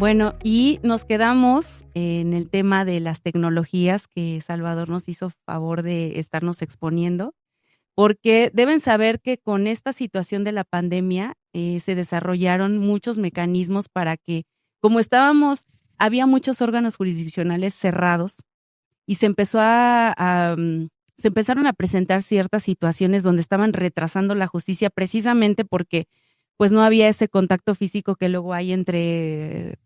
Bueno, y nos quedamos en el tema de las tecnologías que Salvador nos hizo favor de estarnos exponiendo, porque deben saber que con esta situación de la pandemia, se desarrollaron muchos mecanismos para que, como había muchos órganos jurisdiccionales cerrados y se empezaron a presentar ciertas situaciones donde estaban retrasando la justicia precisamente porque pues no había ese contacto físico que luego hay entre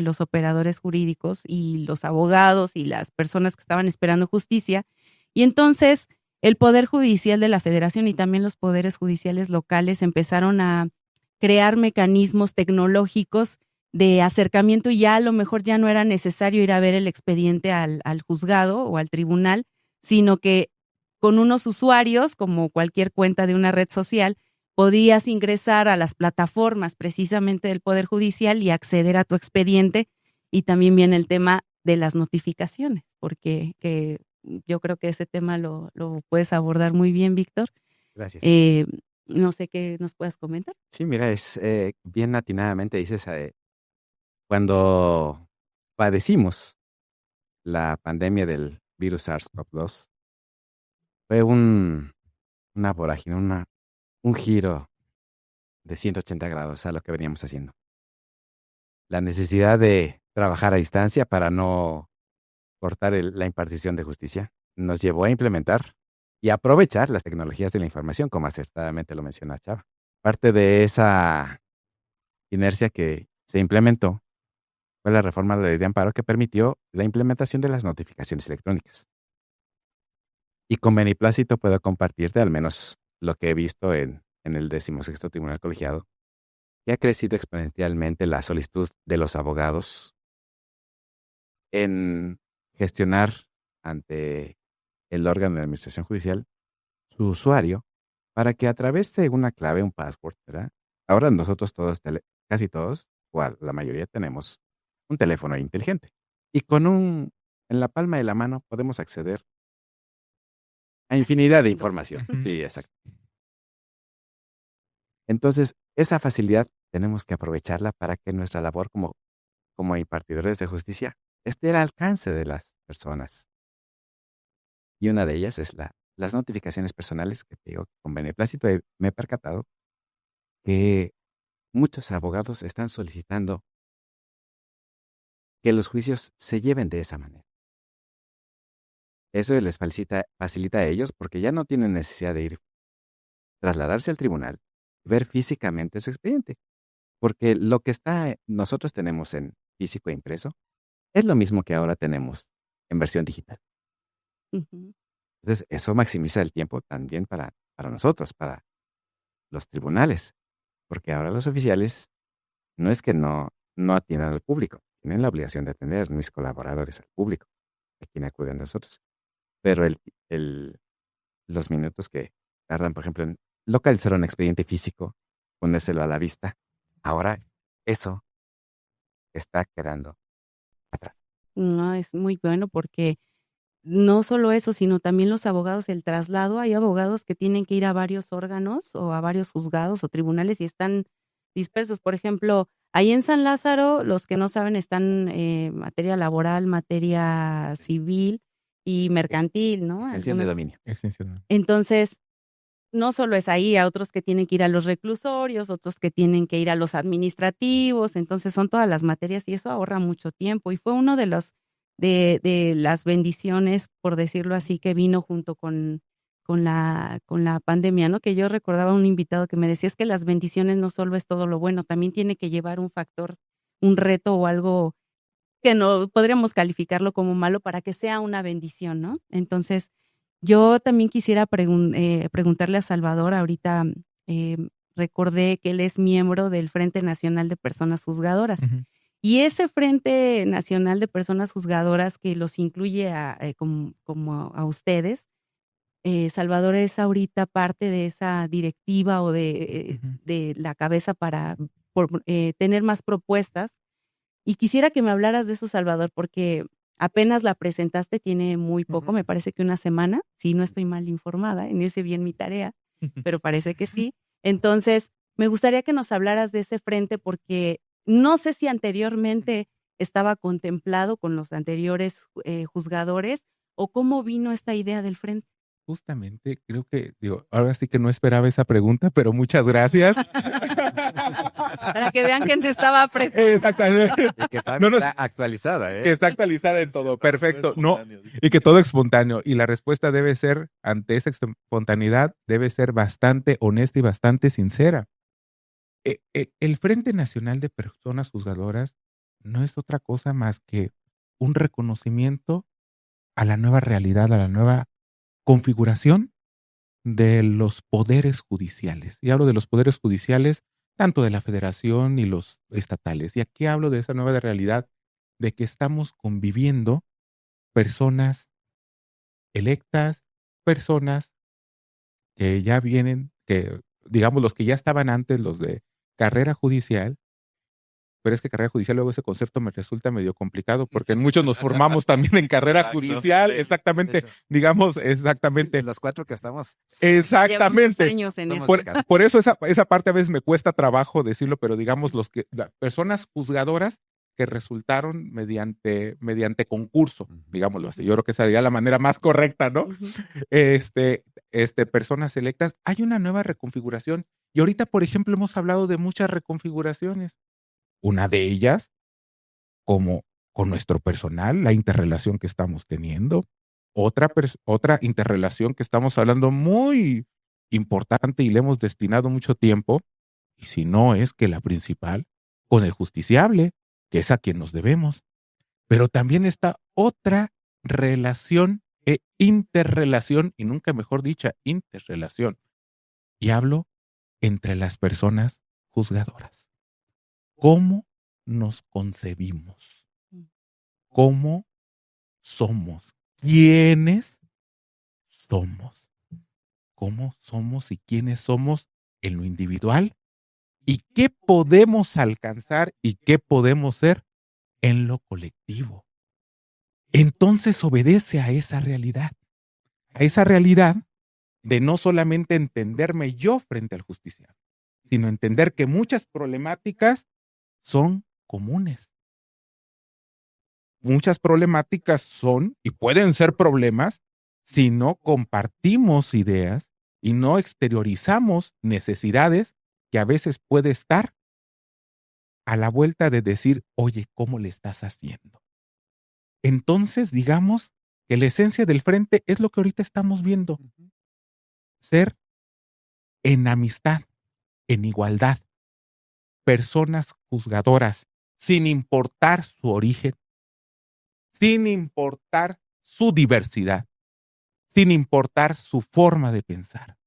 los operadores jurídicos y los abogados y las personas que estaban esperando justicia. Y entonces el Poder Judicial de la Federación y también los poderes judiciales locales empezaron a crear mecanismos tecnológicos de acercamiento y ya a lo mejor ya no era necesario ir a ver el expediente al juzgado o al tribunal, sino que con unos usuarios, como cualquier cuenta de una red social, podías ingresar a las plataformas precisamente del Poder Judicial y acceder a tu expediente. Y también viene el tema de las notificaciones, porque yo creo que ese tema lo puedes abordar muy bien, Víctor. Gracias. Eh, no sé qué nos puedas comentar. Sí, mira, es bien atinadamente dices, cuando padecimos la pandemia del virus SARS-CoV-2, fue una vorágine, un giro de 180 grados a lo que veníamos haciendo. La necesidad de trabajar a distancia para no cortar la impartición de justicia nos llevó a implementar y aprovechar las tecnologías de la información, como acertadamente lo menciona Chava. Parte de esa inercia que se implementó fue la reforma de la ley de amparo que permitió la implementación de las notificaciones electrónicas. Y con beneplácito puedo compartirte al menos lo que he visto en el 16º Tribunal Colegiado, que ha crecido exponencialmente la solicitud de los abogados en gestionar ante el órgano de administración judicial su usuario para que a través de una clave, un password, ¿verdad? Ahora nosotros todos, casi todos, o la mayoría tenemos un teléfono inteligente. Y en la palma de la mano podemos acceder a infinidad de información. Ujú. Sí, exacto. Entonces, esa facilidad tenemos que aprovecharla para que nuestra labor como impartidores de justicia esté al alcance de las personas. Y una de ellas es las notificaciones personales que te digo, con beneplácito me he percatado que muchos abogados están solicitando que los juicios se lleven de esa manera. Eso les facilita a ellos porque ya no tienen necesidad de trasladarse al tribunal, ver físicamente su expediente, porque lo que nosotros tenemos en físico e impreso es lo mismo que ahora tenemos en versión digital. Ujú. Entonces, eso maximiza el tiempo también para nosotros, para los tribunales, porque ahora los oficiales no es que no atiendan al público, tienen la obligación de atender mis colaboradores al público, a quien acuden a nosotros. Pero los minutos que tardan, por ejemplo, en localizar un expediente físico, ponérselo a la vista, ahora eso está quedando atrás. No, es muy bueno porque no solo eso, sino también los abogados, el traslado, hay abogados que tienen que ir a varios órganos o a varios juzgados o tribunales y están dispersos. Por ejemplo, ahí en San Lázaro, los que no saben están materia laboral, materia civil y mercantil, ¿no? Extensión de dominio. Extensión. Entonces, no solo es ahí, a otros que tienen que ir a los reclusorios, otros que tienen que ir a los administrativos, entonces son todas las materias y eso ahorra mucho tiempo. Y fue uno de las bendiciones, por decirlo así, que vino junto con la pandemia, ¿no? Que yo recordaba a un invitado que me decía, es que las bendiciones no solo es todo lo bueno, también tiene que llevar un factor, un reto o algo que no podríamos calificarlo como malo para que sea una bendición, ¿no? Entonces, yo también quisiera preguntarle a Salvador, ahorita eh, recordé que él es miembro del Frente Nacional de Personas Juzgadoras. Ujú. Y ese Frente Nacional de Personas Juzgadoras que los incluye como a ustedes, Salvador es ahorita parte de esa directiva o Ujú. de la cabeza para tener más propuestas y quisiera que me hablaras de eso, Salvador, porque apenas la presentaste, tiene muy poco, Ujú. me parece que una semana, si no estoy mal informada, no hice bien mi tarea, pero parece que sí. Entonces, me gustaría que nos hablaras de ese frente porque No sé si anteriormente estaba contemplado con los anteriores juzgadores o cómo vino esta idea del frente. Justamente, creo que, digo, ahora sí que no esperaba esa pregunta, pero muchas gracias. Para que vean que no estaba preparado. Exactamente. Y que No también nos- está actualizada, ¿eh? Que está actualizada en todo, perfecto. No, espontáneo. y que todo espontáneo. Y la respuesta debe ser, ante esa espontaneidad, debe ser bastante honesta y bastante sincera. El Frente Nacional de Personas Juzgadoras no es otra cosa más que un reconocimiento a la nueva realidad, a la nueva configuración de los poderes judiciales. Y hablo de los poderes judiciales tanto de la federación y los estatales. Y aquí hablo de esa nueva realidad de que estamos conviviendo personas electas, personas que ya vienen, que digamos los que ya estaban antes, los de carrera judicial, pero es que carrera judicial luego ese concepto me resulta medio complicado porque muchos nos formamos también en carrera Exacto, judicial, sí. exactamente, De hecho, digamos, exactamente, los 4 que estamos. Llevamos exactamente. años en Somos eso. de casa. Por eso esa parte a veces me cuesta trabajo decirlo, pero digamos las personas juzgadoras que resultaron mediante concurso, digámoslo así. Yo creo que esa sería la manera más correcta, ¿no? Ujú. Personas electas. Hay una nueva reconfiguración y ahorita, por ejemplo, hemos hablado de muchas reconfiguraciones. Una de ellas, como con nuestro personal, la interrelación que estamos teniendo. Otra interrelación que estamos hablando muy importante y le hemos destinado mucho tiempo, y si no es que la principal, con el justiciable, que es a quien nos debemos. Pero también está otra relación e interrelación, y nunca mejor dicha, interrelación. Y hablo entre las personas juzgadoras. ¿Cómo nos concebimos? ¿Cómo somos? ¿Quiénes somos? ¿Cómo somos y quiénes somos en lo individual? ¿Y qué podemos alcanzar y qué podemos ser en lo colectivo? Entonces obedece a esa realidad de no solamente entenderme yo frente al justiciable, sino entender que muchas problemáticas son comunes. Muchas problemáticas son y pueden ser problemas si no compartimos ideas y no exteriorizamos necesidades que a veces puede estar a la vuelta de decir, oye, ¿cómo le estás haciendo? Entonces, digamos que la esencia del frente es lo que ahorita estamos viendo, ser en amistad, en igualdad, personas juzgadoras, sin importar su origen, sin importar su diversidad, sin importar su forma de pensar,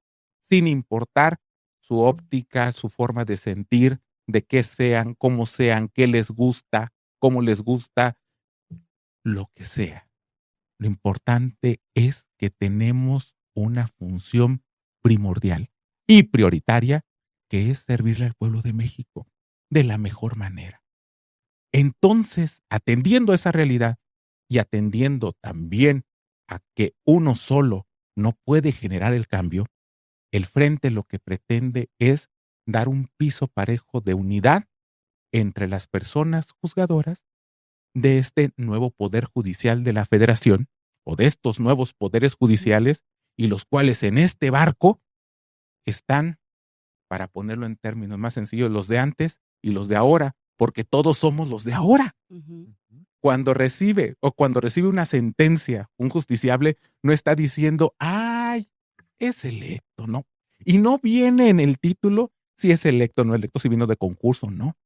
sin importar su óptica, su forma de sentir, de qué sean, qué les gusta, cómo les gusta, lo que sea. Lo importante es que tenemos una función primordial y prioritaria, que es servirle al pueblo de México de la mejor manera. Entonces, atendiendo a esa realidad y atendiendo también a que uno solo no puede generar el cambio, el frente lo que pretende es dar un piso parejo de unidad entre las personas juzgadoras de este nuevo poder judicial de la federación o de estos nuevos poderes judiciales y los cuales en este barco están, para ponerlo en términos más sencillos, los de antes y los de ahora, porque todos somos los de ahora. Ujú. Cuando recibe una sentencia, un justiciable no está diciendo, ay, es electo, ¿no? Y no viene en el título si es electo o no electo, si vino de concurso, no.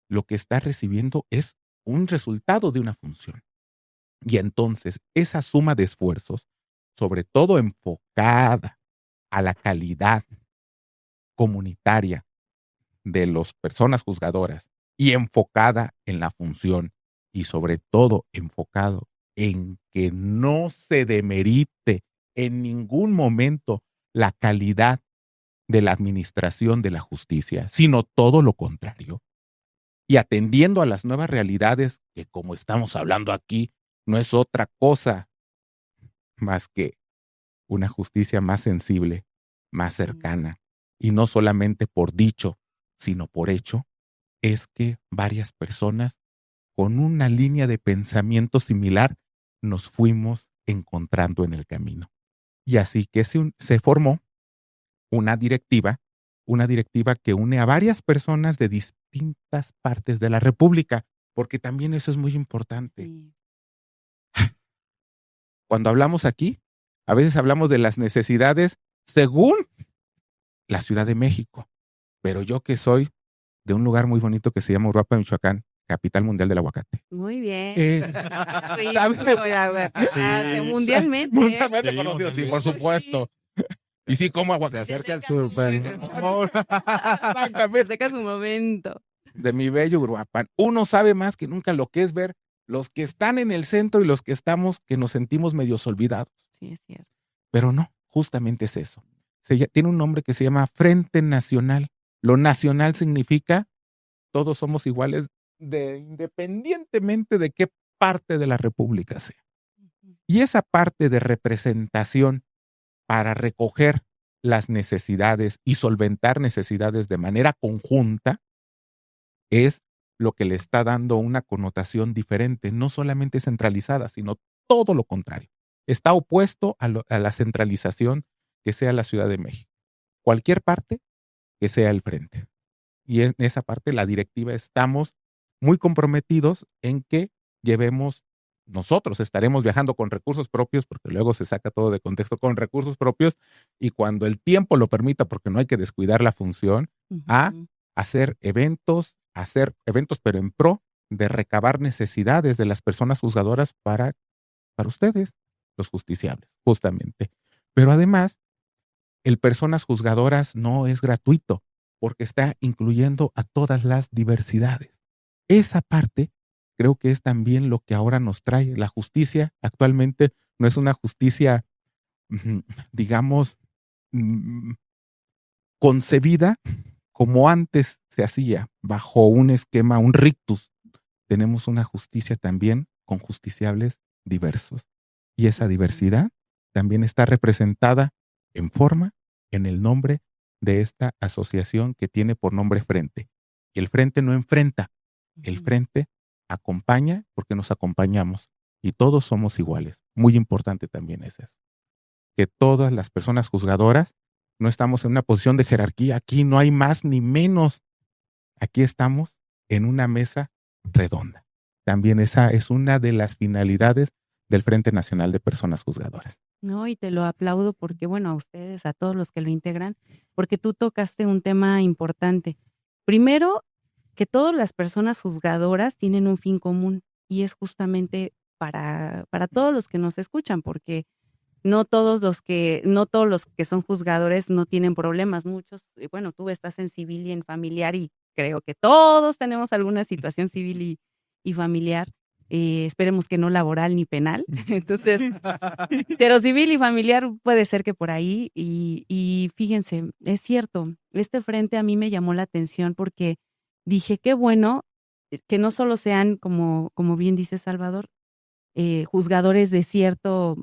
Lo que está recibiendo es un resultado de una función. Y entonces esa suma de esfuerzos, sobre todo enfocada a la calidad comunitaria de las personas juzgadoras y enfocada en la función y sobre todo enfocado en que no se demerite en ningún momento la calidad de la administración de la justicia, sino todo lo contrario. Y atendiendo a las nuevas realidades que, como estamos hablando aquí, no es otra cosa más que una justicia más sensible, más cercana, y no solamente por dicho, sino por hecho, es que varias personas con una línea de pensamiento similar nos fuimos encontrando en el camino. Y así que se formó una directiva que une a varias personas de distintas partes de la República, porque también eso es muy importante. Sí. Cuando hablamos aquí, a veces hablamos de las necesidades según la Ciudad de México, pero yo que soy de un lugar muy bonito que se llama Uruapan, Michoacán, capital mundial del aguacate. Muy bien. ¿Sabes? Rico el aguacate, mundialmente. Mundialmente Sí, conocido, sí, mundialmente. por supuesto. Y sí, como Se aguacate. acerca el Se acerca su super. Exactamente. Saca su momento. De mi bello Uruapan. Uno sabe más que nunca lo que es ver los que están en el centro y los que estamos, que nos sentimos medios olvidados. Sí, es cierto. Pero no, justamente es eso. Tiene un nombre que se llama Frente Nacional. Lo nacional significa todos somos iguales independientemente de qué parte de la República sea. Y esa parte de representación para recoger las necesidades y solventar necesidades de manera conjunta es lo que le está dando una connotación diferente, no solamente centralizada, sino todo lo contrario. Está opuesto a la centralización que sea la Ciudad de México. Cualquier parte que sea el frente. Y en esa parte, la directiva, estamos muy comprometidos en que llevemos, nosotros estaremos viajando con recursos propios, porque luego se saca todo de contexto, con recursos propios, y cuando el tiempo lo permita, porque no hay que descuidar la función, a hacer eventos pero en pro de recabar necesidades de las personas juzgadoras para ustedes, los justiciables, justamente. Pero además, el personas juzgadoras no es gratuito, porque está incluyendo a todas las diversidades. Esa parte creo que es también lo que ahora nos trae. La justicia actualmente no es una justicia, digamos, concebida como antes se hacía, bajo un esquema, un rictus. Tenemos una justicia también con justiciables diversos. Y esa diversidad también está representada en forma, en el nombre de esta asociación que tiene por nombre Frente. El Frente no enfrenta, el Frente acompaña porque nos acompañamos y todos somos iguales. Muy importante también es eso. Que todas las personas juzgadoras no estamos en una posición de jerarquía. Aquí no hay más ni menos. Aquí estamos en una mesa redonda. También esa es una de las finalidades del Frente Nacional de Personas Juzgadoras. No, y te lo aplaudo porque, bueno, a ustedes, a todos los que lo integran, porque tú tocaste un tema importante. Primero, que todas las personas juzgadoras tienen un fin común y es justamente para todos los que nos escuchan, porque no todos los que son juzgadores no tienen problemas. Muchos, bueno, tú estás en civil y en familiar y creo que todos tenemos alguna situación civil y familiar. Esperemos que no laboral ni penal. Entonces, pero civil y familiar puede ser que por ahí. Y fíjense, es cierto, este frente a mí me llamó la atención porque dije, qué bueno que no solo sean, como bien dice Salvador, juzgadores de cierta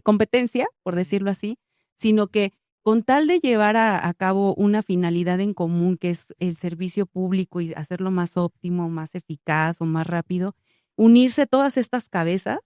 competencia, por decirlo así, sino que con tal de llevar a cabo una finalidad en común, que es el servicio público y hacerlo más óptimo, más eficaz o más rápido, unirse todas estas cabezas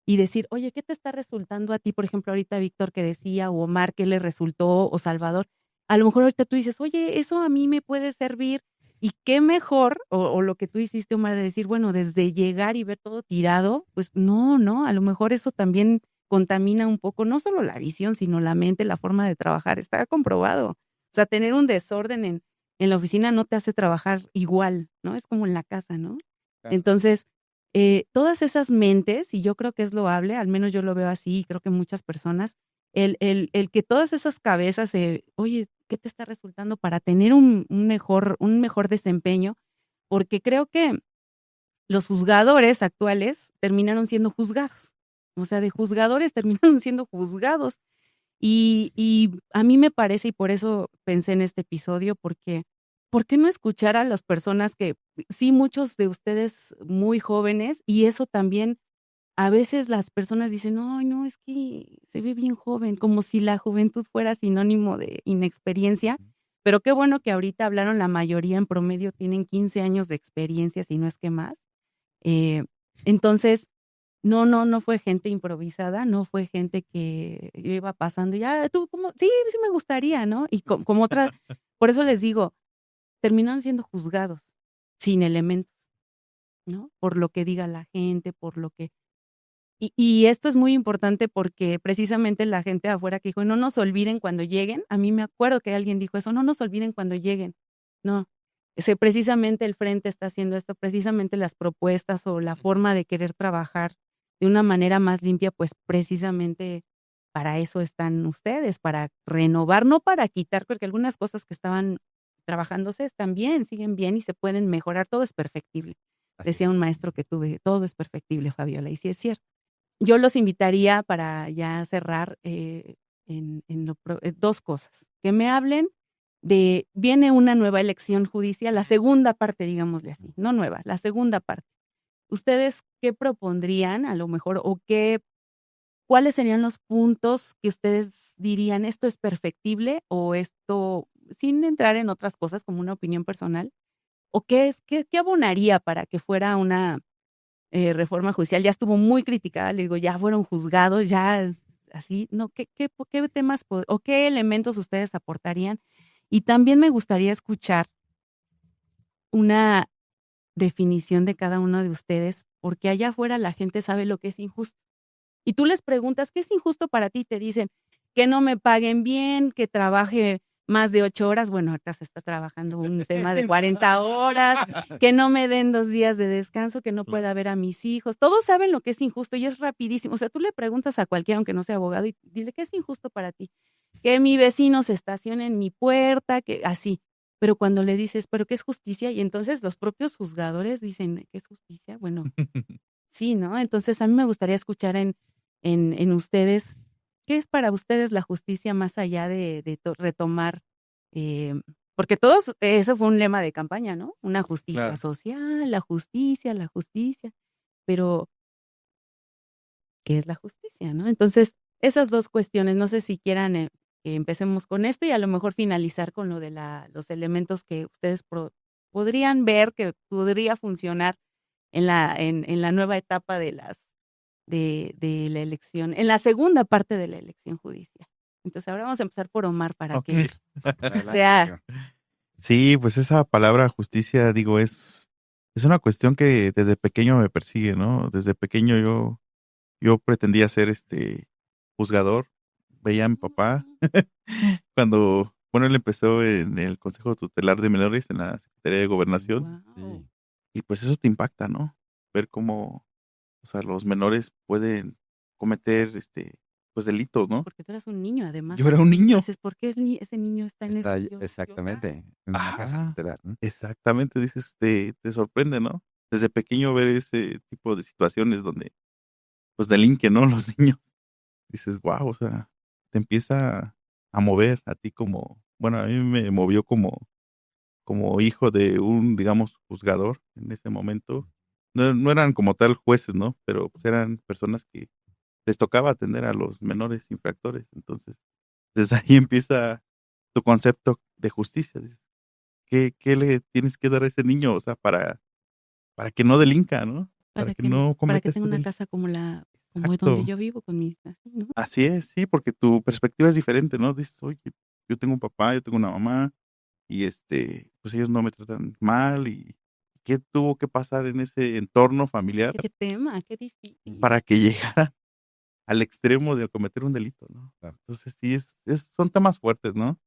y decir, oye, ¿qué te está resultando a ti? Por ejemplo, ahorita Víctor que decía, o Omar, ¿qué le resultó? O Salvador, a lo mejor ahorita tú dices, oye, eso a mí me puede servir. Y qué mejor, o lo que tú hiciste, Omar, de decir, bueno, desde llegar y ver todo tirado, pues no, a lo mejor eso también contamina un poco, no solo la visión, sino la mente, la forma de trabajar, está comprobado. O sea, tener un desorden en la oficina no te hace trabajar igual, ¿no? Es como en la casa, ¿no? Claro. Entonces, todas esas mentes, y yo creo que es loable, al menos yo lo veo así, y creo que muchas personas, el que todas esas cabezas, oye, ¿qué te está resultando para tener un mejor desempeño? Porque creo que los juzgadores actuales terminaron siendo juzgados. O sea, de juzgadores terminaron siendo juzgados. Y a mí me parece, y por eso pensé en este episodio, porque ¿por qué no escuchar a las personas que, sí, muchos de ustedes muy jóvenes, y eso también a veces las personas dicen, ay, no, es que se ve bien joven, como si la juventud fuera sinónimo de inexperiencia, pero qué bueno que ahorita hablaron, la mayoría en promedio tienen 15 años de experiencia, si no es que más. Eh, entonces, no fue gente improvisada, no fue gente que iba pasando y, tú, ¿cómo? Sí, sí me gustaría, ¿no? Y como otras, por eso les digo, terminaron siendo juzgados sin elementos, ¿no? Por lo que diga la gente, por lo que... Y esto es muy importante porque precisamente la gente de afuera que dijo: "No nos olviden cuando lleguen", a mí me acuerdo que alguien dijo eso: "No nos olviden cuando lleguen". No, precisamente el frente está haciendo esto, precisamente las propuestas o la forma de querer trabajar de una manera más limpia, pues, precisamente para eso están ustedes, para renovar, no para quitar, porque algunas cosas que estaban trabajándose están bien, siguen bien y se pueden mejorar, todo es perfectible. Así Decía es. un maestro que tuve: "Todo es perfectible, Fabiola", y sí es cierto. Yo los invitaría para ya cerrar, en lo 2 cosas, que me hablen de viene una nueva elección judicial, la segunda parte, digámosle así, no nueva, la segunda parte. ¿Ustedes qué propondrían a lo mejor o cuáles serían los puntos que ustedes dirían: "Esto es perfectible", o esto, sin entrar en otras cosas como una opinión personal, o qué abonaría para que fuera una reforma judicial? Ya estuvo muy criticada, le digo, ya fueron juzgados, ya así, no, ¿qué temas o qué elementos ustedes aportarían? Y también me gustaría escuchar una definición de cada uno de ustedes, porque allá afuera la gente sabe lo que es injusto. Y tú les preguntas: "¿Qué es injusto para ti?". Te dicen: "Que no me paguen bien, que trabaje más de 8 horas". Bueno, ahorita se está trabajando un tema de 40 horas, que no me den 2 días de descanso, que no pueda ver a mis hijos. Todos saben lo que es injusto y es rapidísimo. O sea, tú le preguntas a cualquiera, aunque no sea abogado, y dile: "¿Qué es injusto para ti?". Que mi vecino se estacione en mi puerta, que así. Pero cuando le dices: "¿Pero qué es justicia?". Y entonces los propios juzgadores dicen: "¿Qué es justicia?". Bueno, sí, ¿no? Entonces, a mí me gustaría escuchar en ustedes, ¿qué es para ustedes la justicia más allá de retomar? em, Porque todos, eso fue un lema de campaña, ¿no? Una justicia Claro. social, la justicia, pero, ¿qué es la justicia, no? Entonces, esas 2 cuestiones, no sé si quieran, que empecemos con esto y a lo mejor finalizar con lo de los elementos que ustedes podrían ver que podría funcionar en la nueva etapa de la elección, en la segunda parte de la elección judicial. Entonces, ahora vamos a empezar por Omar para que Okey. Adelante, sea... amigo. Sí, pues esa palabra justicia, digo, es una cuestión que desde pequeño me persigue, ¿no? Desde pequeño yo pretendía ser, juzgador. Veía a mi papá cuando, bueno, él empezó en el Consejo Tutelar de Menores en la Secretaría de Gobernación, Guau, Sí, y pues eso te impacta, ¿no? Ver cómo, o sea, los menores pueden cometer, pues, delitos, ¿no? porque tú eras un niño, además. Yo era un Entonces, niño. dices: "¿Por qué ese niño está en eso?". está Y yo exactamente en una casa Ajá, tutelar, ¿no? exactamente, dices, te sorprende, ¿no? Desde pequeño ver ese tipo de situaciones donde, pues, delinquen, ¿no? Los niños. Dices: "Guau", o sea, te empieza a mover a ti como, bueno, a mí me movió como hijo de un, digamos, juzgador en ese momento. No eran como tal jueces, ¿no? Pero, pues, eran personas que les tocaba atender a los menores infractores. Entonces, desde ahí empieza tu concepto de justicia. Dices: "¿Qué le tienes que dar a ese niño?". O sea, para que no delinca, ¿no? Para que no para que cometa tenga ese una delito. casa como donde Exacto. yo vivo con mi así, ¿no? Así es, sí, porque tu perspectiva es diferente, ¿no? Dices: "Oye, yo tengo un papá, yo tengo una mamá, y, pues, ellos no me tratan mal", y qué tuvo que pasar en ese entorno familiar Qué tema, qué difícil. para que llegara al extremo de cometer un delito, ¿no? Claro. Entonces, sí, son temas fuertes, ¿no?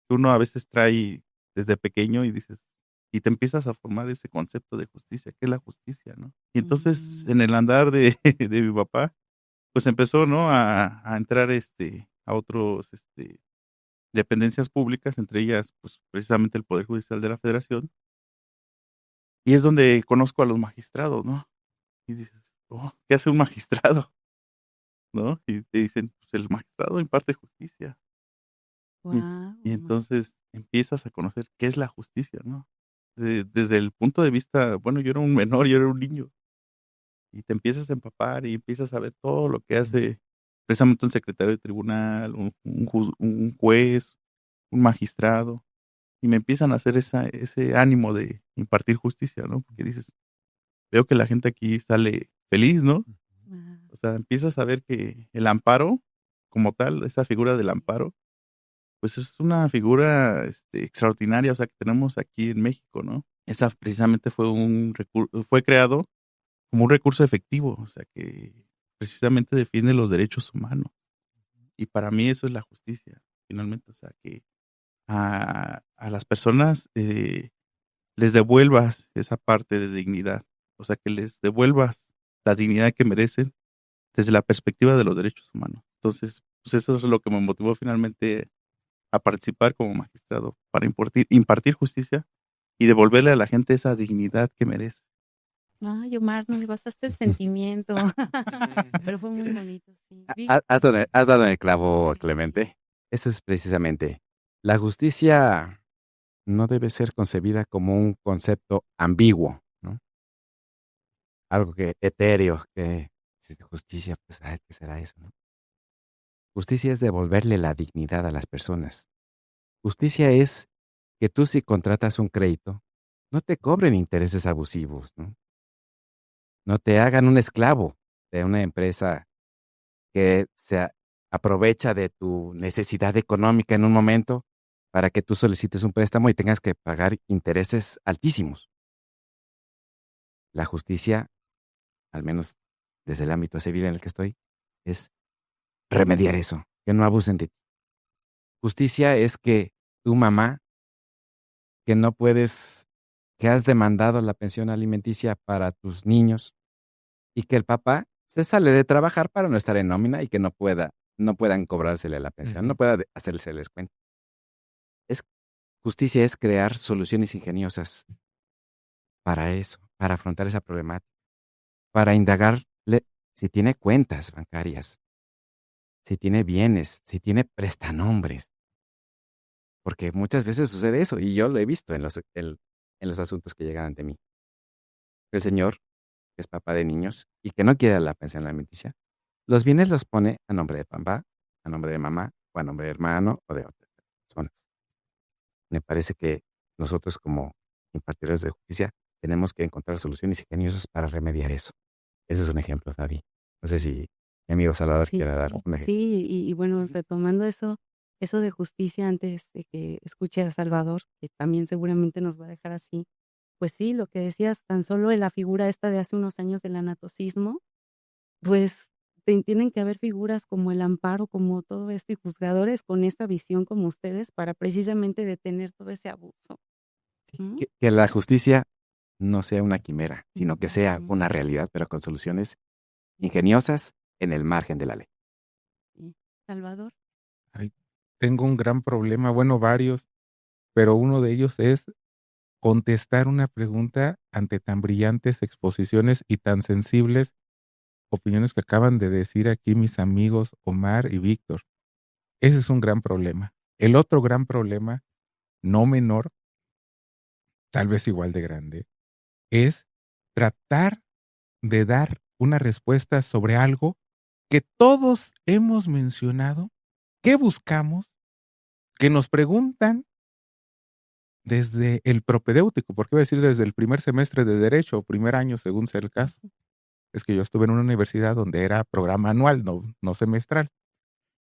Que uno a veces trae desde pequeño y dices, y te empiezas a formar ese concepto de justicia, ¿qué es la justicia, no? Y entonces, Mm, en el andar de de mi papá, pues, empezó, ¿no? A entrar, a otros, dependencias públicas, entre ellas, pues, precisamente el Poder Judicial de la Federación, y es donde conozco a los magistrados, ¿no? Y dices: "Oh, ¿qué hace un magistrado?", ¿no? Y te dicen: "Pues, el magistrado imparte justicia". Y y guau. entonces empiezas a conocer qué es la justicia, ¿no? Desde el punto de vista, bueno, yo era un menor, yo era un niño, y te empiezas a empapar y empiezas a ver todo lo que hace precisamente un secretario de tribunal, un juez, un magistrado. y me empiezan a hacer ese ánimo de impartir justicia, ¿no? Porque dices, veo que la gente aquí sale feliz, ¿no? Ah, O sea, empiezas a ver que el amparo, como tal, esa figura del amparo, pues es una figura extraordinaria, o sea, que tenemos aquí en México, ¿no? Esa precisamente fue creado como un recurso efectivo, o sea, que precisamente defiende los derechos humanos. Y para mí eso es la justicia, finalmente, o sea, que a las personas les devuelvas esa parte de dignidad, o sea, que les devuelvas la dignidad que merecen desde la perspectiva de los derechos humanos. Entonces, pues eso es lo que me motivó finalmente a participar como magistrado para impartir justicia y devolverle a la gente esa dignidad que merece. Ay, Omar, nos basaste el sentimiento. Pero fue muy bonito, sí. Has dado en el clavo, Clemente. Eso es precisamente. La justicia no debe ser concebida como un concepto ambiguo, ¿no? Algo que etéreo, que si es de justicia, pues, ay, ¿qué será eso, no? Justicia es devolverle la dignidad a las personas. Justicia es que tú, si contratas un crédito, no te cobren intereses abusivos, ¿no? No te hagan un esclavo de una empresa que aprovecha de tu necesidad económica en un momento para que tú solicites un préstamo y tengas que pagar intereses altísimos. La justicia, al menos desde el ámbito civil en el que estoy, es remediar eso, que no abusen de ti. Justicia es que tu mamá, que no puedes, que has demandado la pensión alimenticia para tus niños y que el papá se sale de trabajar para no estar en nómina y que no puedan cobrársele la pensión, no Ujú. pueda hacerse el descuento. Es, justicia es crear soluciones ingeniosas para eso, para afrontar esa problemática, para indagarle si tiene cuentas bancarias, si tiene bienes, si tiene prestanombres, porque muchas veces sucede eso y yo lo he visto en los asuntos que llegan ante mí. El señor, que es papá de niños y que no quiere la pensión alimenticia, los bienes los pone a nombre de papá, a nombre de mamá o a nombre de hermano o de otras personas. Me parece que nosotros como impartidores de justicia tenemos que encontrar soluciones ingeniosas para remediar eso. Ese es un ejemplo, Fabi. No sé si mi amigo Salvador Sí, quiera dar un ejemplo. sí, y bueno, retomando eso de justicia antes de que escuche a Salvador, que también seguramente nos va a dejar así. Pues sí, lo que decías, tan solo en la figura esta de hace unos años del anatocismo, pues tienen que haber figuras como el amparo, como todo esto, y juzgadores con esta visión como ustedes para precisamente detener todo ese abuso. ¿Mm? Que la justicia no sea una quimera, sino que sea Ujú. una realidad, pero con soluciones ingeniosas en el margen de la ley. Sí. Salvador. Ay, tengo un gran problema, bueno, varios, pero uno de ellos es contestar una pregunta ante tan brillantes exposiciones y tan sensibles opiniones que acaban de decir aquí mis amigos Omar y Víctor. Ese es un gran problema. El otro gran problema, no menor, tal vez igual de grande, es tratar de dar una respuesta sobre algo que todos hemos mencionado, que buscamos, que nos preguntan desde el propedéutico, porque iba a decir desde el primer semestre de Derecho o primer año, según sea el caso. Es que yo estuve en una universidad donde era programa anual, no semestral.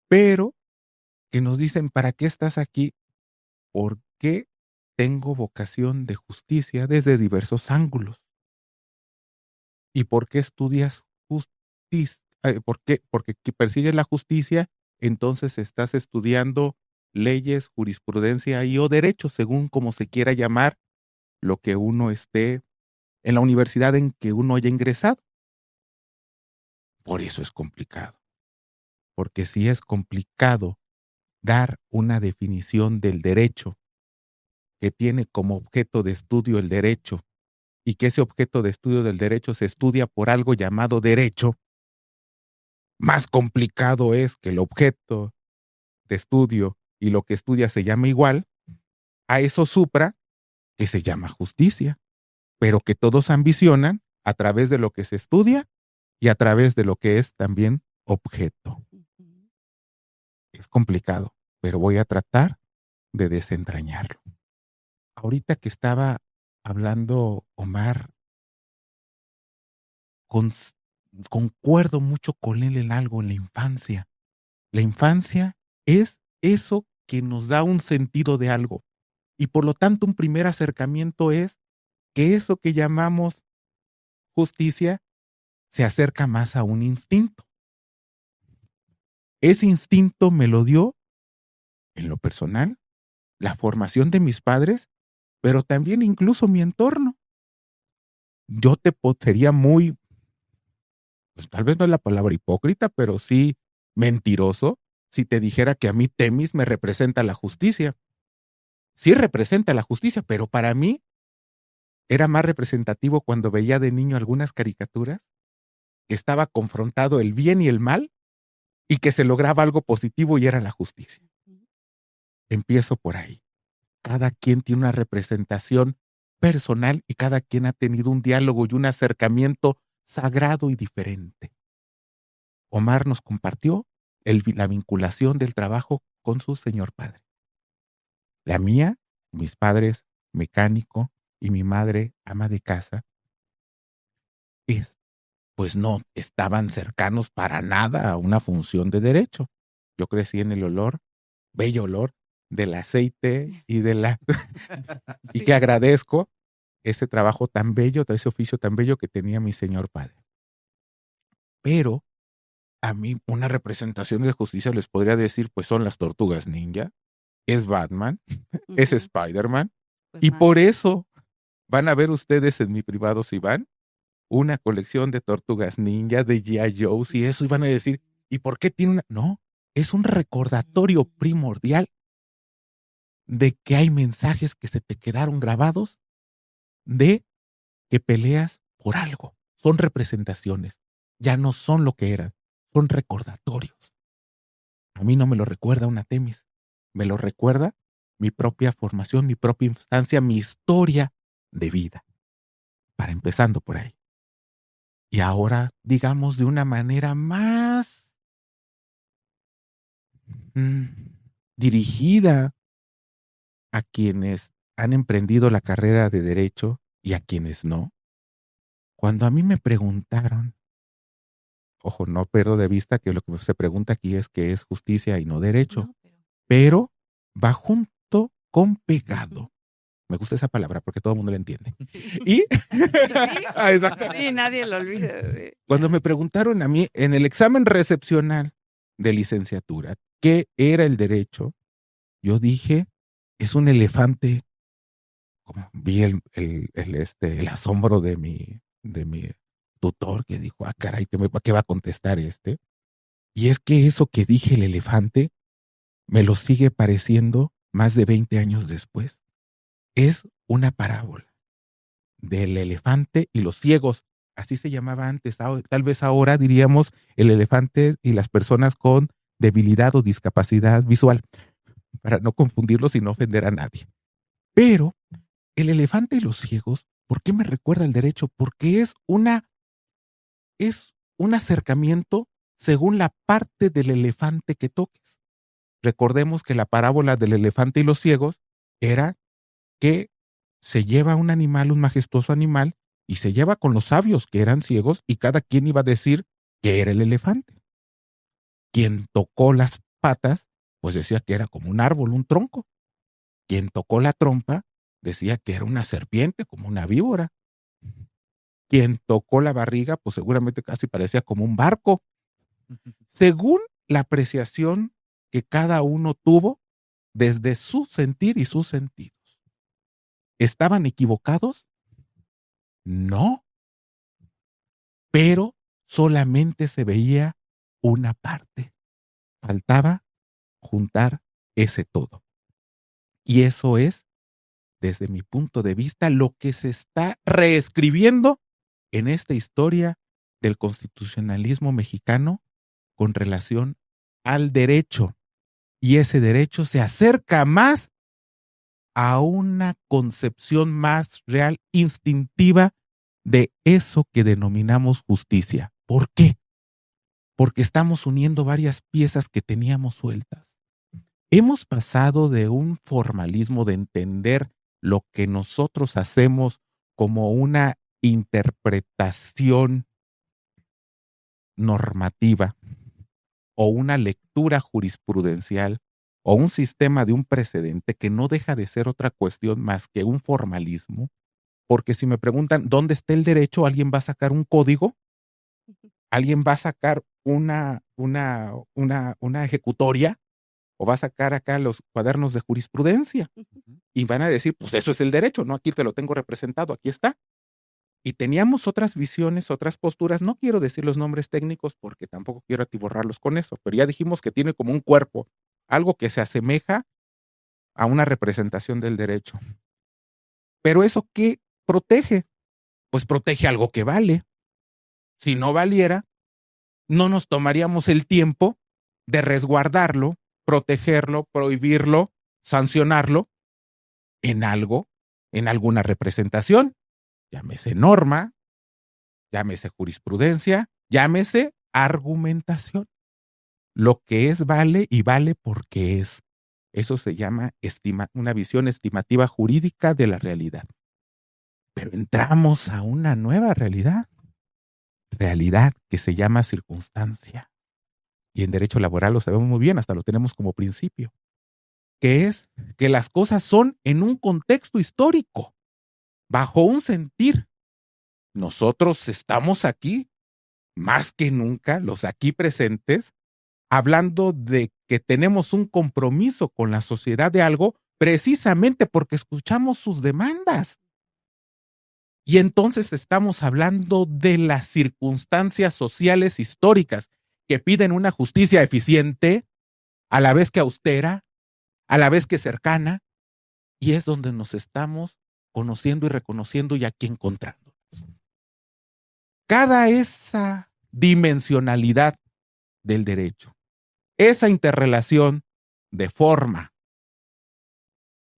Pero que nos dicen, ¿para qué estás aquí? ¿Por qué tengo vocación de justicia desde diversos ángulos? ¿Y por qué estudias justicia? ¿Por qué? Porque persigues la justicia, entonces estás estudiando leyes, jurisprudencia y o derecho, según como se quiera llamar lo que uno esté en la universidad en que uno haya ingresado. Por eso es complicado. Porque si es complicado dar una definición del derecho que tiene como objeto de estudio el derecho y que ese objeto de estudio del derecho se estudia por algo llamado derecho, más complicado es que el objeto de estudio y lo que estudia se llama igual, a eso supra que se llama justicia, pero que todos ambicionan a través de lo que se estudia y a través de lo que es también objeto. Ujú. Es complicado, pero voy a tratar de desentrañarlo. ahorita que estaba hablando Omar, cons- concuerdo mucho con él en algo en la infancia. La infancia es eso que nos da un sentido de algo. Y por lo tanto, un primer acercamiento es que eso que llamamos justicia se acerca más a un instinto. Ese instinto me lo dio, en lo personal, la formación de mis padres, pero también incluso mi entorno. Yo sería muy, pues tal vez no es la palabra hipócrita, pero sí mentiroso si te dijera que a mí Temis me representa la justicia. Sí representa la justicia, pero para mí era más representativo cuando veía de niño algunas caricaturas que estaba confrontado el bien y el mal y que se lograba algo positivo y era la justicia. Empiezo por ahí. Cada quien tiene una representación personal y cada quien ha tenido un diálogo y un acercamiento sagrado y diferente. Omar nos compartió la vinculación del trabajo con su señor padre. La mía, mis padres mecánico y mi madre ama de casa, pues no estaban cercanos para nada a una función de derecho. Yo crecí en el bello olor del aceite y y que agradezco ese trabajo tan bello, ese oficio tan bello que tenía mi señor padre. Pero a mí una representación de justicia les podría decir, pues son las Tortugas Ninja, es Batman, es Spider-Man, Pues y nada. por eso van a ver ustedes en mi privado, si van, una colección de Tortugas Ninja, de G.I. Joes y eso, y van a decir, ¿y por qué tiene una? No, es un recordatorio primordial de que hay mensajes que se te quedaron grabados de que peleas por algo. Son representaciones, ya no son lo que eran, son recordatorios. A mí no me lo recuerda una Temis, me lo recuerda mi propia formación, mi propia infancia, mi historia de vida. Para empezando por ahí. Y ahora, digamos, de una manera más dirigida a quienes han emprendido la carrera de derecho y a quienes no. Cuando a mí me preguntaron, ojo, no pierdo de vista que lo que se pregunta aquí es qué es justicia y no derecho, No, pero va junto con pegado. Me gusta esa palabra porque todo el mundo la entiende. Y sí, nadie lo olvida. cuando me preguntaron a mí en el examen recepcional de licenciatura qué era el derecho, yo dije, es un elefante. Como vi el asombro de mi tutor que dijo, caray, ¿qué va a contestar este? Y es que eso que dije, el elefante, me lo sigue pareciendo más de 20 años después. Es una parábola del elefante y los ciegos. Así se llamaba antes. Tal vez ahora diríamos el elefante y las personas con debilidad o discapacidad visual, para no confundirlos y no ofender a nadie. Pero el elefante y los ciegos, ¿por qué me recuerda el derecho? Porque es un acercamiento según la parte del elefante que toques. Recordemos que la parábola del elefante y los ciegos era que se lleva un animal, un majestuoso animal, y se lleva con los sabios que eran ciegos y cada quien iba a decir que era el elefante. Quien tocó las patas, pues decía que era como un árbol, un tronco. Quien tocó la trompa, decía que era una serpiente, como una víbora. Quien tocó la barriga, pues seguramente casi parecía como un barco. Según la apreciación que cada uno tuvo desde su sentir y sus sentidos. ¿Estaban equivocados? No, pero solamente se veía una parte. Faltaba juntar ese todo. Y eso es, desde mi punto de vista, lo que se está reescribiendo en esta historia del constitucionalismo mexicano con relación al derecho. Y ese derecho se acerca más a una concepción más real, instintiva de eso que denominamos justicia. ¿Por qué? Porque estamos uniendo varias piezas que teníamos sueltas. Hemos pasado de un formalismo de entender lo que nosotros hacemos como una interpretación normativa o una lectura jurisprudencial o un sistema de un precedente que no deja de ser otra cuestión más que un formalismo, porque si me preguntan dónde está el derecho, alguien va a sacar un código, alguien va a sacar una ejecutoria o va a sacar acá los cuadernos de jurisprudencia y van a decir, pues eso es el derecho, ¿no? Aquí te lo tengo representado, aquí está. Y teníamos otras visiones, otras posturas. No quiero decir los nombres técnicos porque tampoco quiero atiborrarlos con eso, pero ya dijimos que tiene como un cuerpo, algo que se asemeja a una representación del derecho. Pero ¿eso qué protege? Pues protege algo que vale. Si no valiera, no nos tomaríamos el tiempo de resguardarlo, protegerlo, prohibirlo, sancionarlo en algo, en alguna representación. Llámese norma, llámese jurisprudencia, llámese argumentación. Lo que es vale y vale porque es. Eso se llama una visión estimativa jurídica de la realidad. Pero entramos a una nueva realidad que se llama circunstancia. Y en derecho laboral lo sabemos muy bien, hasta lo tenemos como principio, que es que las cosas son en un contexto histórico, bajo un sentir. Nosotros estamos aquí, más que nunca, los aquí presentes, hablando de que tenemos un compromiso con la sociedad de algo precisamente porque escuchamos sus demandas. Y entonces estamos hablando de las circunstancias sociales históricas que piden una justicia eficiente, a la vez que austera, a la vez que cercana, y es donde nos estamos conociendo y reconociendo y aquí encontrándonos. Cada esa dimensionalidad del derecho, esa interrelación de forma,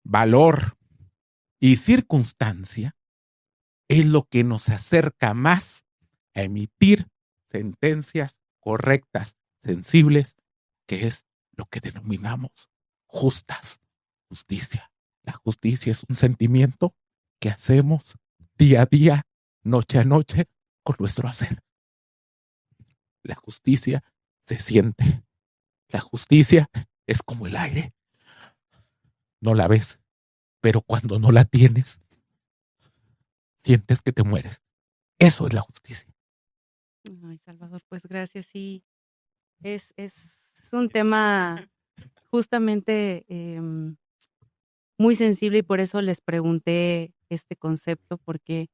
valor y circunstancia es lo que nos acerca más a emitir sentencias correctas, sensibles, que es lo que denominamos justas, justicia. La justicia es un sentimiento que hacemos día a día, noche a noche, con nuestro hacer. La justicia se siente. La justicia es como el aire. No la ves, pero cuando no la tienes, sientes que te mueres. Eso es la justicia. Ay, Salvador, pues gracias. Sí, es un tema justamente muy sensible y por eso les pregunté este concepto, porque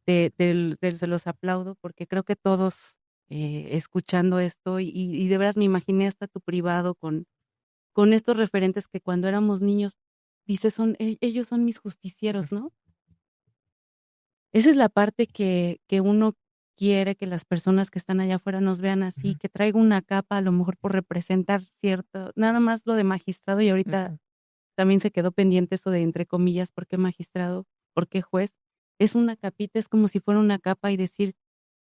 se los aplaudo, porque creo que todos escuchando esto y de veras me imaginé hasta tu privado con estos referentes que cuando éramos niños, dices, ellos son mis justicieros, ¿no? Esa es la parte que uno quiere que las personas que están allá afuera nos vean así, que traiga una capa a lo mejor por representar cierto, nada más lo de magistrado y ahorita también se quedó pendiente eso de entre comillas, ¿por qué magistrado? ¿Por qué juez? Es una capita, es como si fuera una capa y decir,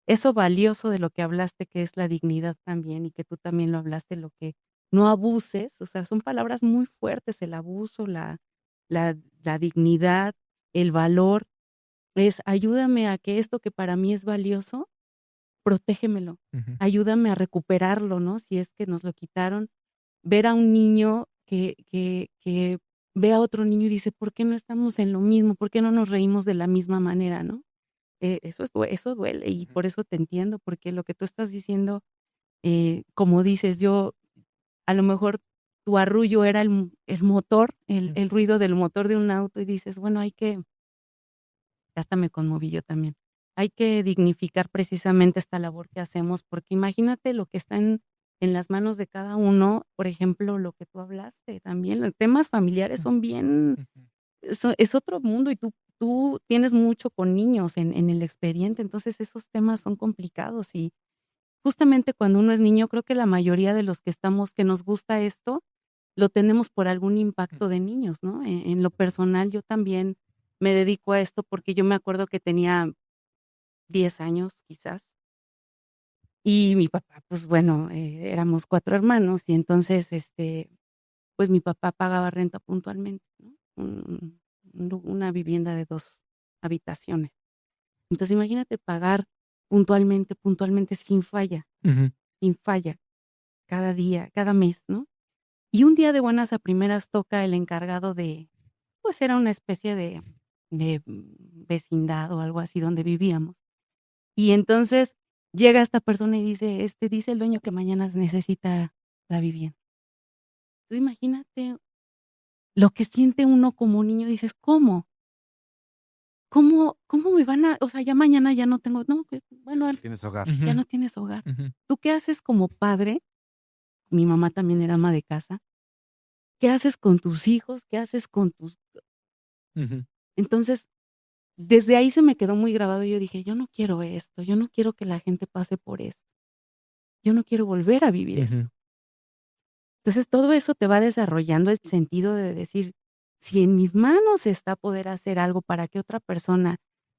eso valioso de lo que hablaste, que es la dignidad también y que tú también lo hablaste, lo que no abuses, o sea, son palabras muy fuertes, el abuso, la, la dignidad, el valor, es ayúdame a que esto que para mí es valioso, protégemelo, ayúdame a recuperarlo, ¿no? Si es que nos lo quitaron, ver a un niño que ve a otro niño y dice, ¿por qué no estamos en lo mismo? ¿Por qué no nos reímos de la misma manera, no? Eso duele y por eso te entiendo, porque lo que tú estás diciendo, como dices, yo, a lo mejor tu arrullo era el motor, el ruido del motor de un auto y dices, bueno, hasta me conmoví yo también. Hay que dignificar precisamente esta labor que hacemos, porque imagínate lo que está en las manos de cada uno, por ejemplo, lo que tú hablaste también, los temas familiares son bien, es otro mundo y tú tienes mucho con niños en el expediente, entonces esos temas son complicados y justamente cuando uno es niño, creo que la mayoría de los que nos gusta esto, lo tenemos por algún impacto de niños, ¿no? En lo personal, yo también me dedico a esto porque yo me acuerdo que tenía 10 años quizás y mi papá, pues bueno, éramos 4 hermanos y entonces, pues mi papá pagaba renta puntualmente, ¿no? una vivienda de 2 habitaciones. Entonces, imagínate pagar puntualmente, sin falla, cada día, cada mes, ¿no? Y un día de buenas a primeras toca el encargado de, pues era una especie de vecindad o algo así donde vivíamos. Y entonces llega esta persona y dice, dice el dueño que mañana necesita la vivienda. Entonces, imagínate lo que siente uno como niño, dices, ¿cómo? ¿Cómo me van a, o sea, ya mañana ya no tengo, no, pues, bueno, Tienes hogar. ya no tienes hogar. ¿Tú qué haces como padre? Mi mamá también era ama de casa. ¿Qué haces con tus hijos? ¿Qué haces con tus...? Entonces, desde ahí se me quedó muy grabado y yo dije, yo no quiero esto, yo no quiero que la gente pase por esto. Yo no quiero volver a vivir esto. Entonces, todo eso te va desarrollando el sentido de decir, si en mis manos está poder hacer algo para que otra persona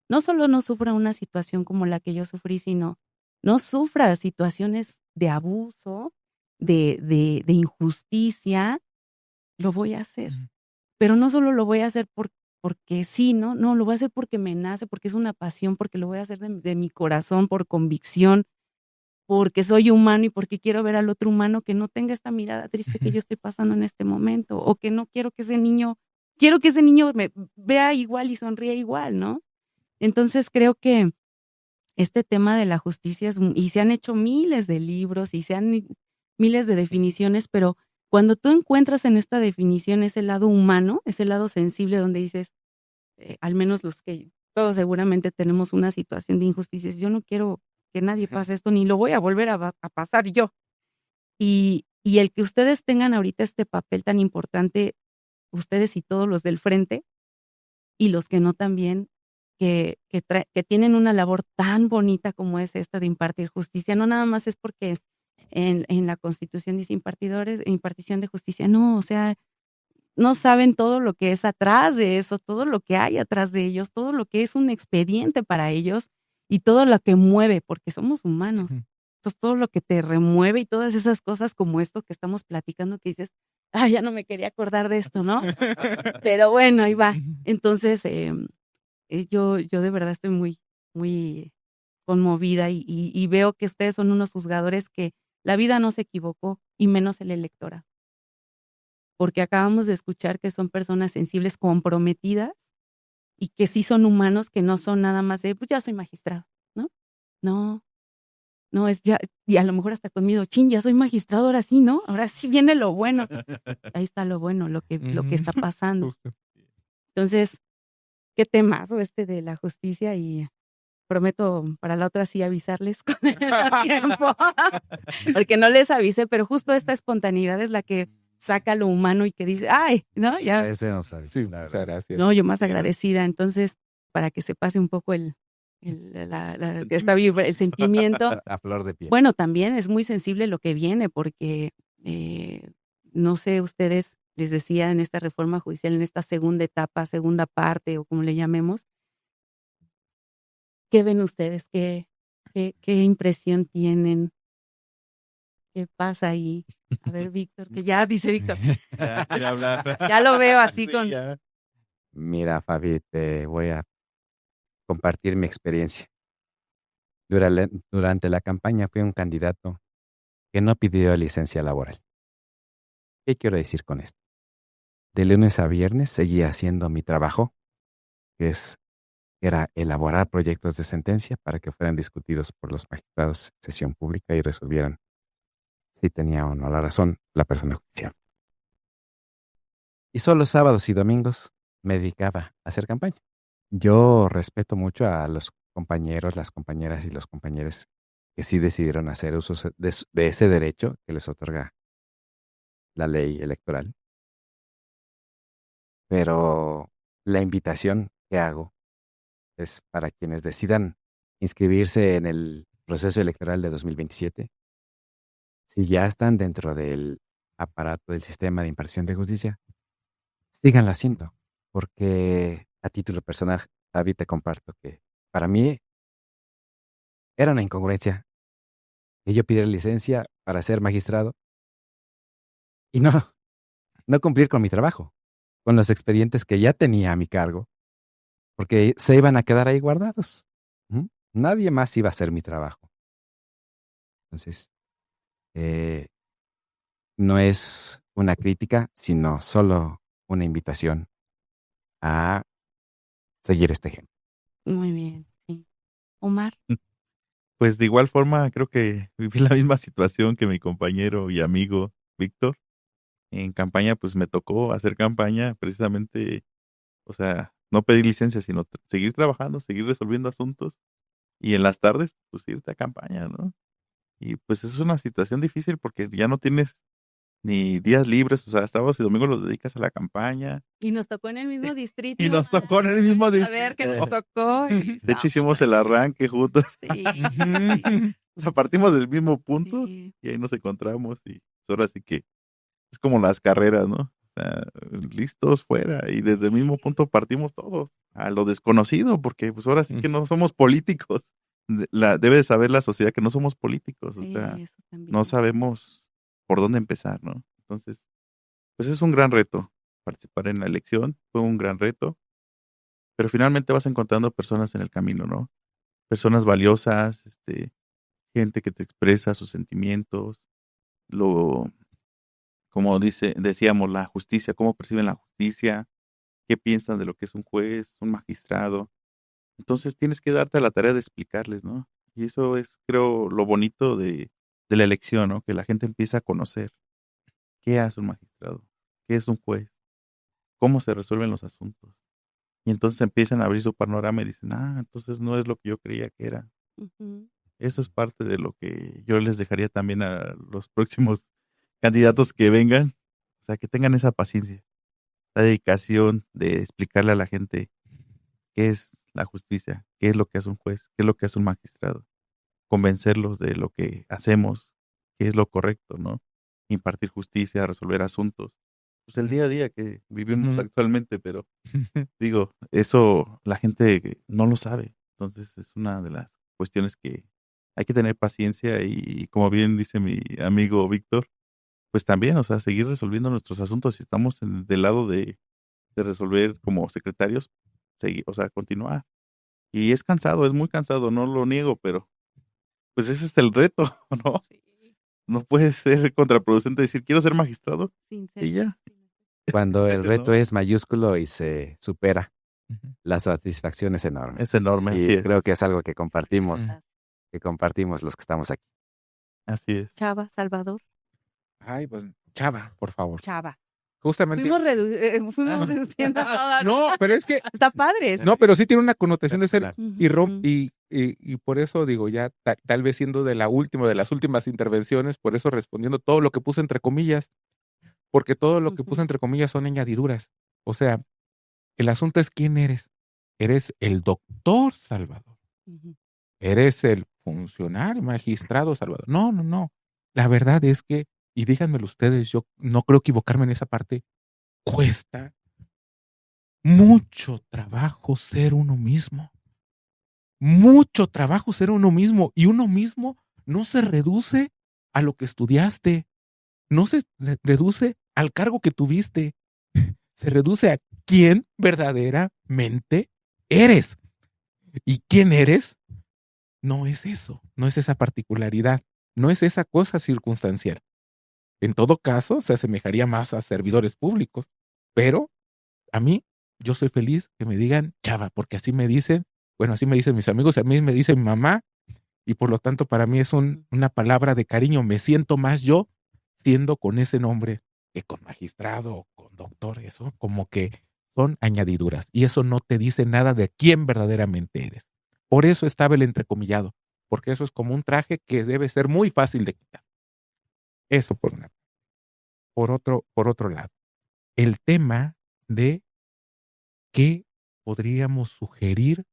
no solo no sufra una situación como la que yo sufrí, sino no sufra situaciones de abuso, de injusticia, lo voy a hacer. Pero no solo lo voy a hacer porque sí, ¿no? No, lo voy a hacer porque me nace, porque es una pasión, porque lo voy a hacer de mi corazón, por convicción, porque soy humano y porque quiero ver al otro humano que no tenga esta mirada triste que yo estoy pasando en este momento, o que no quiero que ese niño me vea igual y sonríe igual, ¿no? Entonces creo que este tema de la justicia y se han hecho miles de libros y miles de definiciones, pero cuando tú encuentras en esta definición ese lado humano, ese lado sensible donde dices, al menos los que todos seguramente tenemos una situación de injusticias, yo no quiero que nadie pase esto, ni lo voy a volver a pasar yo. Y el que ustedes tengan ahorita este papel tan importante, ustedes y todos los del frente, y los que no también, que tienen una labor tan bonita como es esta de impartir justicia, no nada más es porque en la Constitución dice impartición de justicia, no, o sea, no saben todo lo que es atrás de eso, todo lo que hay atrás de ellos, todo lo que es un expediente para ellos y todo lo que mueve, porque somos humanos. Entonces, todo lo que te remueve y todas esas cosas como esto que estamos platicando que dices, ya no me quería acordar de esto, ¿no? Pero bueno, ahí va. Entonces, yo de verdad estoy muy, muy conmovida y veo que ustedes son unos juzgadores que la vida no se equivocó y menos el electorado. Porque acabamos de escuchar que son personas sensibles, comprometidas y que sí son humanos, que no son nada más de, pues ya soy magistrado, ¿no? No, es ya, y a lo mejor hasta conmigo, ya soy magistrado, ahora sí, ¿no? Ahora sí viene lo bueno. Ahí está lo bueno, lo que está pasando. Entonces, qué temazo de la justicia y prometo para la otra sí avisarles con el tiempo, porque no les avisé, pero justo esta espontaneidad es la que saca lo humano y que dice, ay, ¿no? Ya. Agradecemos, Sí, muchas gracias. No, yo más agradecida. Entonces, para que se pase un poco el sentimiento. A flor de piel. Bueno, también es muy sensible lo que viene, porque no sé, ustedes les decía en esta reforma judicial, en esta segunda etapa, segunda parte, o como le llamemos, ¿qué ven ustedes? ¿Qué impresión tienen? ¿Qué pasa ahí? A ver, Víctor, que ya dice Víctor. Ya quiere hablar. Ya lo veo así Sí, con... ya. Mira, Fabi, te voy a compartir mi experiencia. Durante la campaña fui un candidato que no pidió licencia laboral. ¿Qué quiero decir con esto? De lunes a viernes seguía haciendo mi trabajo, que era elaborar proyectos de sentencia para que fueran discutidos por los magistrados en sesión pública y resolvieran si tenía o no la razón la persona judicial. Y solo sábados y domingos me dedicaba a hacer campaña. Yo respeto mucho a los compañeros, las compañeras y los compañeros que sí decidieron hacer uso de ese derecho que les otorga la ley electoral. Pero la invitación que hago es para quienes decidan inscribirse en el proceso electoral de 2027. Si ya están dentro del aparato del sistema de impartición de justicia, síganlo haciendo, porque a título personal, Javi, te comparto que para mí era una incongruencia que yo pidiera licencia para ser magistrado y no cumplir con mi trabajo. con los expedientes que ya tenía a mi cargo, porque se iban a quedar ahí guardados. ¿Mm? Nadie más iba a hacer mi trabajo. Entonces, no es una crítica, sino solo una invitación a seguir este ejemplo. Muy bien, sí. Omar. Pues de igual forma, creo que viví la misma situación que mi compañero y amigo Víctor. En campaña, pues me tocó hacer campaña precisamente, o sea, no pedir licencia, sino seguir trabajando, seguir resolviendo asuntos y en las tardes, pues irte a campaña, ¿no? Y pues es una situación difícil porque ya no tienes ni días libres, o sea, sábados y domingos los dedicas a la campaña. Y nos tocó en el mismo distrito. Y nos tocó en el mismo A ver qué nos tocó. De hecho, hicimos el arranque juntos. Sí. O sea, partimos del mismo punto Sí. y ahí nos encontramos y pues, ahora sí que es como las carreras, ¿no? O sea, listos fuera y desde el mismo punto partimos todos a lo desconocido porque pues ahora sí que no somos políticos. Debe de saber la sociedad que no somos políticos, o sea, Eso también. no sabemos por dónde empezar, ¿no? Entonces, pues es un gran reto participar en la elección, fue un gran reto, pero finalmente vas encontrando personas en el camino, ¿no? Personas valiosas, gente que te expresa sus sentimientos, lo, como decíamos, la justicia, cómo perciben la justicia, qué piensan de lo que es un juez, un magistrado. Entonces tienes que darte a la tarea de explicarles, ¿no? Y eso es, creo, lo bonito de la elección, ¿no? Que la gente empieza a conocer qué hace un magistrado, qué es un juez, cómo se resuelven los asuntos. Y entonces empiezan a abrir su panorama y dicen, entonces no es lo que yo creía que era. Ujú. Eso es parte de lo que yo les dejaría también a los próximos candidatos que vengan. O sea, que tengan esa paciencia, la dedicación de explicarle a la gente qué es la justicia, qué es lo que hace un juez, qué es lo que hace un magistrado. Convencerlos de lo que hacemos, qué es lo correcto, ¿no? Impartir justicia, resolver asuntos. Pues el día a día que vivimos actualmente, pero digo, eso la gente no lo sabe. Entonces es una de las cuestiones que hay que tener paciencia y como bien dice mi amigo Víctor, pues también, o sea, seguir resolviendo nuestros asuntos. Si estamos del lado de resolver como secretarios, seguir, o sea, continuar. Y es cansado, es muy cansado, no lo niego, pero pues ese es el reto, ¿no? Sí. No puede ser contraproducente decir, quiero ser magistrado Sin y ya. Cuando el ¿No? reto es mayúsculo y se supera, la satisfacción es enorme. Es enorme, así Y es. creo que es algo que compartimos los que estamos aquí. Así es. Chava, Salvador. Ay, pues, Chava, por favor. Chava. Justamente. Fuimos reduciendo todo. No, pero es que. Está padre. No, pero sí tiene una connotación de ser. Ujú. Y por eso digo, ya tal vez siendo de las últimas intervenciones, por eso respondiendo todo lo que puse entre comillas, porque todo lo que puse entre comillas son añadiduras. O sea, el asunto es quién eres. Eres el doctor Salvador. Ujú. Eres el funcionario, magistrado Salvador. No, no, no. La verdad es que, y díganmelo ustedes, yo no creo equivocarme en esa parte, cuesta mucho trabajo ser uno mismo. Mucho trabajo ser uno mismo. Y uno mismo no se reduce a lo que estudiaste. No se reduce al cargo que tuviste. Se reduce a quién verdaderamente eres. ¿Y quién eres? No es eso, no es esa particularidad, no es esa cosa circunstancial. En todo caso, se asemejaría más a servidores públicos, pero a mí, yo soy feliz que me digan Chava, porque así me dicen, bueno, así me dicen mis amigos, a mí me dicen mamá, y por lo tanto para mí es una palabra de cariño, me siento más yo siendo con ese nombre que con magistrado o con doctor, eso como que son añadiduras, y eso no te dice nada de quién verdaderamente eres. Por eso estaba el entrecomillado, porque eso es como un traje que debe ser muy fácil de quitar. Eso por una. Por otro lado, el tema de qué podríamos sugerir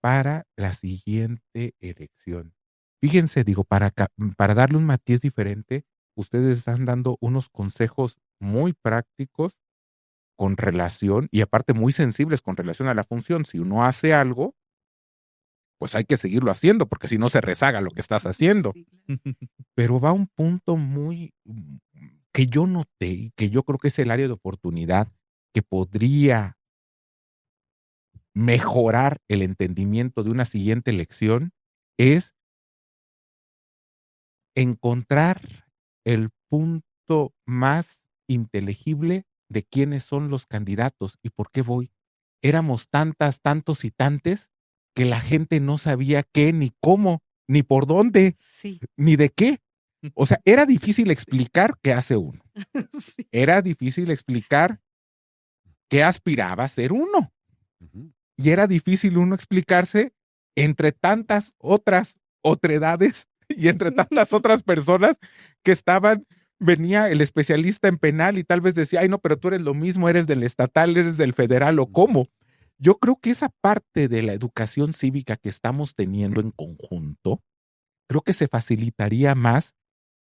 para la siguiente elección. Fíjense, digo, para darle un matiz diferente, ustedes están dando unos consejos muy prácticos con relación, y aparte muy sensibles con relación a la función. Si uno hace algo, pues hay que seguirlo haciendo, porque si no se rezaga lo que estás haciendo. Pero va a un punto muy que yo noté y que yo creo que es el área de oportunidad que podría mejorar el entendimiento de una siguiente elección es encontrar el punto más inteligible de quiénes son los candidatos y por qué voy. Éramos tantos y tantes que la gente no sabía qué, ni cómo, ni por dónde, Sí. ni de qué. O sea, era difícil explicar qué hace uno. Sí. Era difícil explicar qué aspiraba a ser uno. Ujú. Y era difícil uno explicarse entre tantas otras otredades y entre tantas otras personas que estaban. Venía el especialista en penal y tal vez decía, ay no, pero tú eres lo mismo, eres del estatal, eres del federal o cómo. Yo creo que esa parte de la educación cívica que estamos teniendo en conjunto, creo que se facilitaría más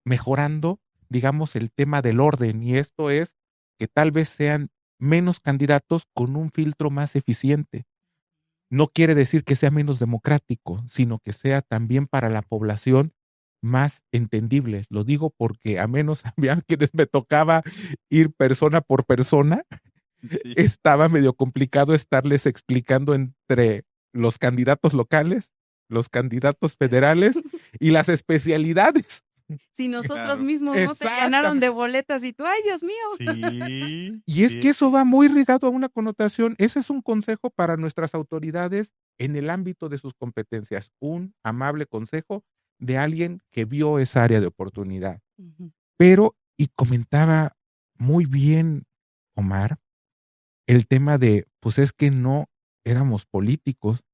mejorando, digamos, el tema del orden. Y esto es que tal vez sean menos candidatos con un filtro más eficiente. No quiere decir que sea menos democrático, sino que sea también para la población más entendible. Lo digo porque a menos había quienes me tocaba ir persona por persona, Sí. estaba medio complicado estarles explicando entre los candidatos locales, los candidatos federales y las especialidades. Si nosotros Claro. mismos no se llenaron de boletas y tú, ay, Dios mío. Sí. Y es sí. que eso va muy ligado a una connotación. Ese es un consejo para nuestras autoridades en el ámbito de sus competencias. Un amable consejo de alguien que vio esa área de oportunidad. Ujú. Pero, y comentaba muy bien Omar, el tema de, pues es que no éramos políticos.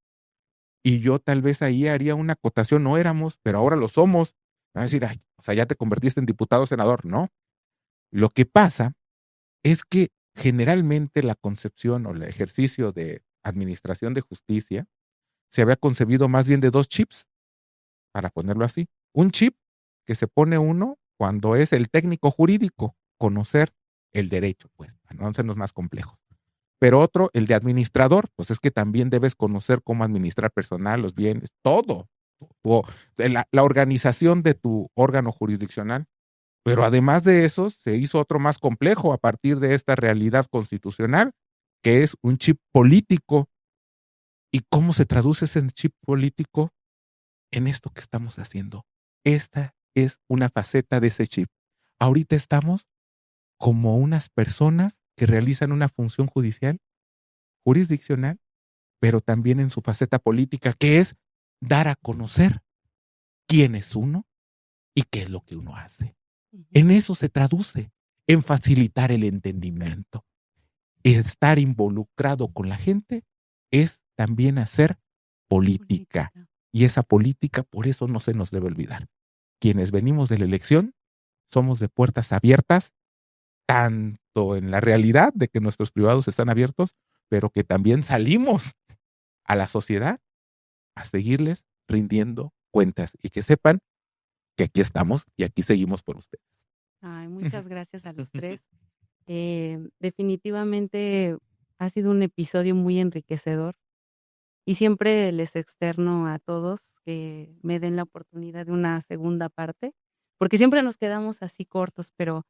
Y yo tal vez ahí haría una acotación, no éramos, pero ahora lo somos. Van a decir, ay, o sea, ya te convertiste en diputado, senador. No. Lo que pasa es que generalmente la concepción o el ejercicio de administración de justicia se había concebido más bien de dos chips, para ponerlo así. Un chip que se pone uno cuando es el técnico jurídico, conocer el derecho, pues, para no hacernos más complejos. Pero otro, el de administrador, pues es que también debes conocer cómo administrar personal, los bienes, todo. La organización de tu órgano jurisdiccional. Pero además de eso, se hizo otro más complejo a partir de esta realidad constitucional, que es un chip político. ¿Y cómo se traduce ese chip político? En esto que estamos haciendo. Esta es una faceta de ese chip. Ahorita estamos como unas personas que realizan una función judicial, jurisdiccional, pero también en su faceta política, que es dar a conocer quién es uno y qué es lo que uno hace. En eso se traduce, en facilitar el entendimiento. Estar involucrado con la gente es también hacer política. Y esa política, por eso no se nos debe olvidar. Quienes venimos de la elección somos de puertas abiertas, tanto en la realidad de que nuestros privados están abiertos, pero que también salimos a la sociedad a seguirles rindiendo cuentas y que sepan que aquí estamos y aquí seguimos por ustedes. Ay, muchas gracias a los tres. Definitivamente ha sido un episodio muy enriquecedor y siempre les externo a todos que me den la oportunidad de una segunda parte, porque siempre nos quedamos así cortos, pero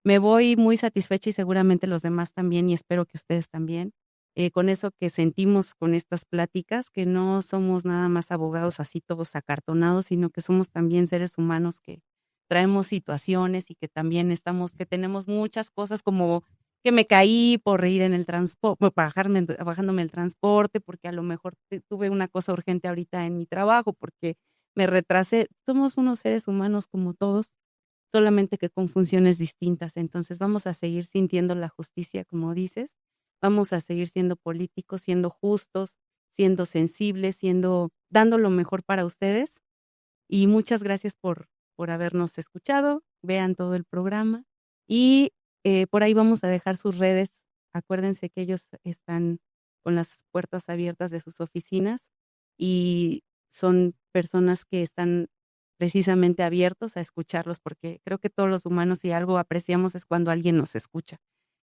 me voy muy satisfecha y seguramente los demás también y espero que ustedes también, con eso que sentimos con estas pláticas, que no somos nada más abogados así todos acartonados, sino que somos también seres humanos que traemos situaciones y que también que tenemos muchas cosas como que me caí por ir en el transporte, bajándome el transporte, porque a lo mejor tuve una cosa urgente ahorita en mi trabajo, porque me retrasé. Somos unos seres humanos como todos, solamente que con funciones distintas. Entonces vamos a seguir sintiendo la justicia, como dices, vamos a seguir siendo políticos, siendo justos, siendo sensibles, dando lo mejor para ustedes. Y muchas gracias por habernos escuchado. Vean todo el programa. Y por ahí vamos a dejar sus redes. Acuérdense que ellos están con las puertas abiertas de sus oficinas y son personas que están precisamente abiertos a escucharlos, porque creo que todos los humanos, si algo apreciamos, es cuando alguien nos escucha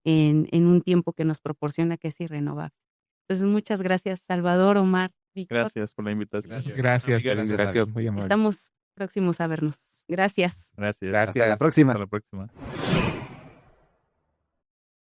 en un tiempo que nos proporciona, que es irrenovable. Entonces, muchas gracias, Salvador, Omar, Víctor. Gracias por la invitación. Gracias por la invitación, muy amable. Estamos próximos a vernos. Gracias. Gracias. Gracias. Hasta la próxima. Hasta la próxima.